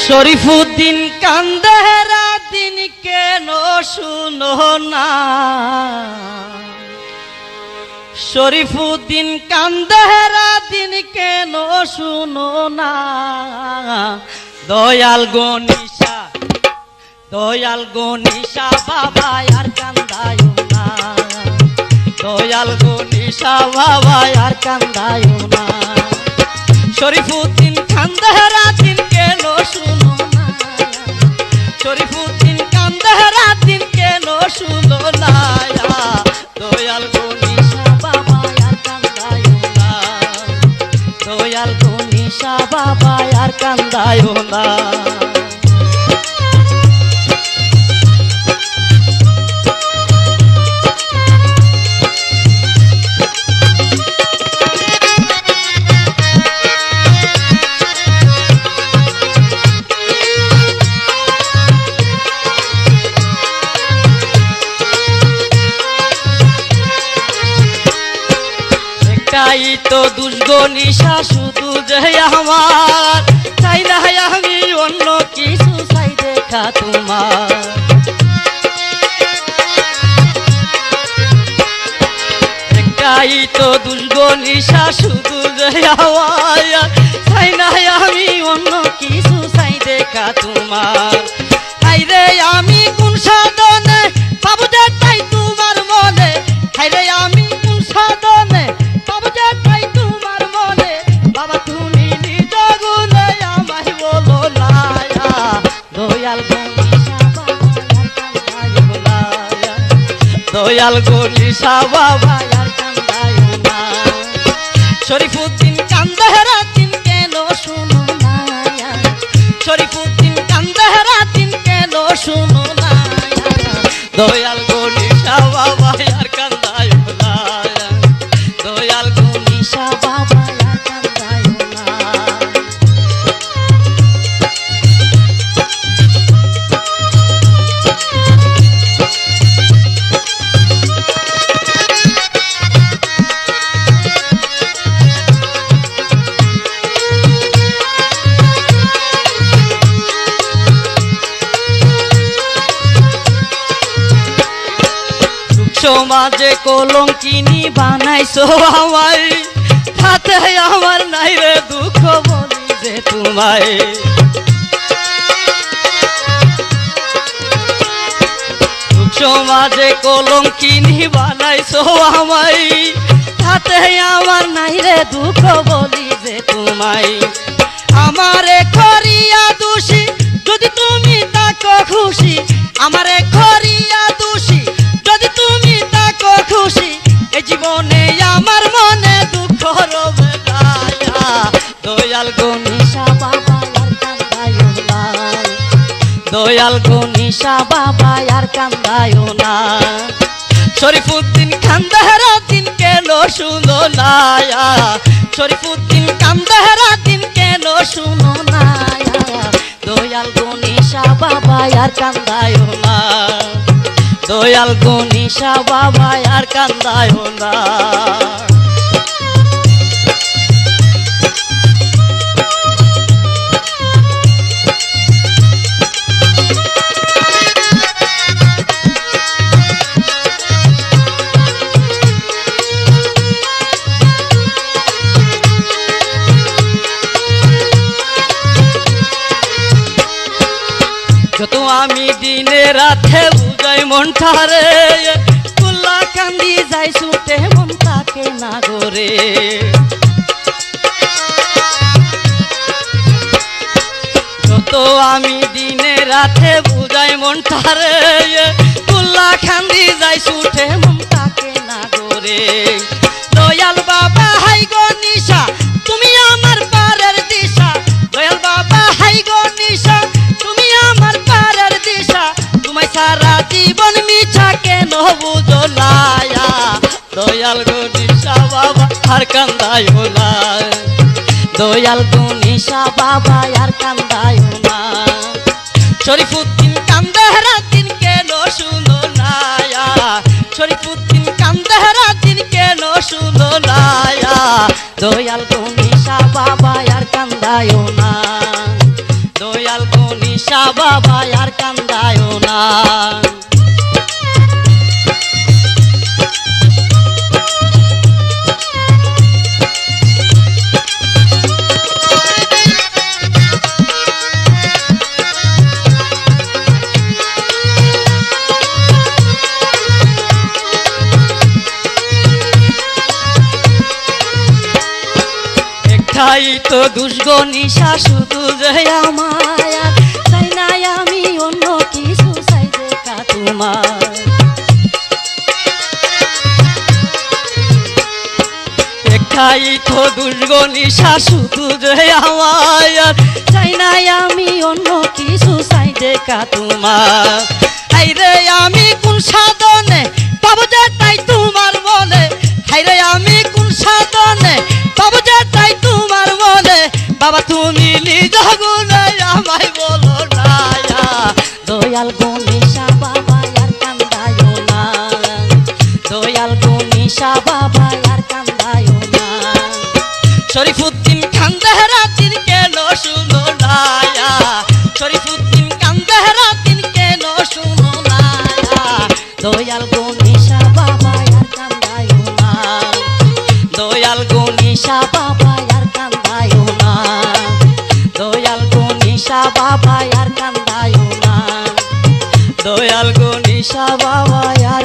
শরীফুদ্দিন কান্দে রাদিন কেন শুনো না, শরীফুদ্দিন কান্দে রাদিন কেন শুনো না। দয়াল গনিশা বাবা আর কান্দায়ো না, দয়াল গনিশা বাবা আর কান্দায়ো না। শরীফুদ্দিন কান্দে রাদিন কেন শুনো না, শরীফুদ্দিন কান্দে রাদিন কেন শুনো না। দয়াল গনিশা বাবা আর কান্দায়ো না, দয়াল গনিশা বাবা আর কান্দায়ো না। একটাই তো দুষ্গনিশা শুধু যে আমার, চাই না আমি অন্য কিছু চাই দেখা তোমার। একটাই তো দুষ্গনিশা শুধু যে আমার, চাই না আমি অন্য কিছু চাই দেখা তোমার। হাইরে আমি কোন সাধনে পাবো যে তাই তোমার মনে, হাইরে আমি কোন সাধনে পাবো যে তাই তোমার মনে। বাবা তুমি নিজ গুণে আমায় বলো না, দয়াল গনিশা বাবা দয়াল গনিশা বাবা আর কান্দায়ো না। শরীফুদ্দিন কান্দে রাদিন কেন শুনো না, শরীফুদ্দিন কান্দে রাদিন কেন শুনো না। দয়াল গনিশা বাবা আর কান্দায়ো না, দয়াল গনিশা বাবা আর কান্দায়ো না। সমাজে কলঙ্কিনী বানাইছো আমায়, তাতে আমার নাই রে দুঃখ বলি যে তোমায়। সমাজে কলঙ্কিনী বানাইছো আমায়, তাতে আমার নাই রে দুঃখ বলি যে তোমায়। আমারে করিয়া দোষী যদি তুমি তাকো খুশি, আমারে করিয়া দোষী যদি তুমি তাকো খুশি। এই জীবনে আমার মনে দুঃখ রবে না, দয়াল গনিশা বাবা আর কান্দায়ো না, দয়াল গনিশা বাবা আর কান্দায়ো না। শরীফুদ্দিন কান্দে রাদিন কেন শুনো না, শরীফুদ্দিন কান্দে রাদিন কেন শুনো না। দয়াল গনিশা বাবা আর কান্দায়ো না, দয়াল গনিশা বাবা আর কান্দায়ো না। যত আমি দিনে রাতে বুঝাই মনটারে, তুল্লা কান্দি যাই ছুটে মন তাকে না গরে। যত আমি দিনে রাতে বুঝাই মনটারে, তুল্লা কান্দি যাই ছুটে মন তাকে না গরে। দয়াল বাবা হাই গনিশা তুমি আমার পারের দিশা, দয়াল বাবা হাই গনিশা তুমি আমার পারের দিশা। তোমায় সারা জীবন মিছা কেন বুঝো না, দয়াল গনিশা বাবা আর কান্দায়ো না, দয়াল গনিশা বাবা আর কান্দায়ো না। শরীফুদ্দিন কান্দে রাদিন কেন শুনো না, শরীফুদ্দিন কান্দে রাদিন কেন শুনো না। দয়াল গনিশা বাবা আর কান্দায়ো না, দয়াল নিশা বাবা আর কান্দায় না। একটাই তো দুষ্গো নিশা শুধু যে আমায়, চাই না আমি অন্য কিছু চাই দেখা তোমার। একটাই তো দুষ্গো নিশা শুধু যে আমায়, চাই না আমি অন্য কিছু চাই দেখা তোমার। হাইরে আমি কোন সাধনে পাবো যে তাই তোমার মনে, হাইরে আমি কোন সাধনে পাবো যে তাই তোমার মনে। বাবা তুমি নিজ গুণে আমায় বলো না, দয়াল গো নিশা বাবা আর কান্দায় না, দয়াল গো নিশা বাবা আর কান্দায় না। শরীফুদ্দিন কান্দে রাতির কেন শুনো না, শরীফুদ্দিন কান্দে রাতির কেন শুনো না, দয়াল গো নিশা বাবা আর কান্দায় না, দয়াল গো নিশা বাবা আর কান্দায় না, দয়াল গো নিশা বাবা আর কান্দায় না, দয়াল গো নিশা বাবা আর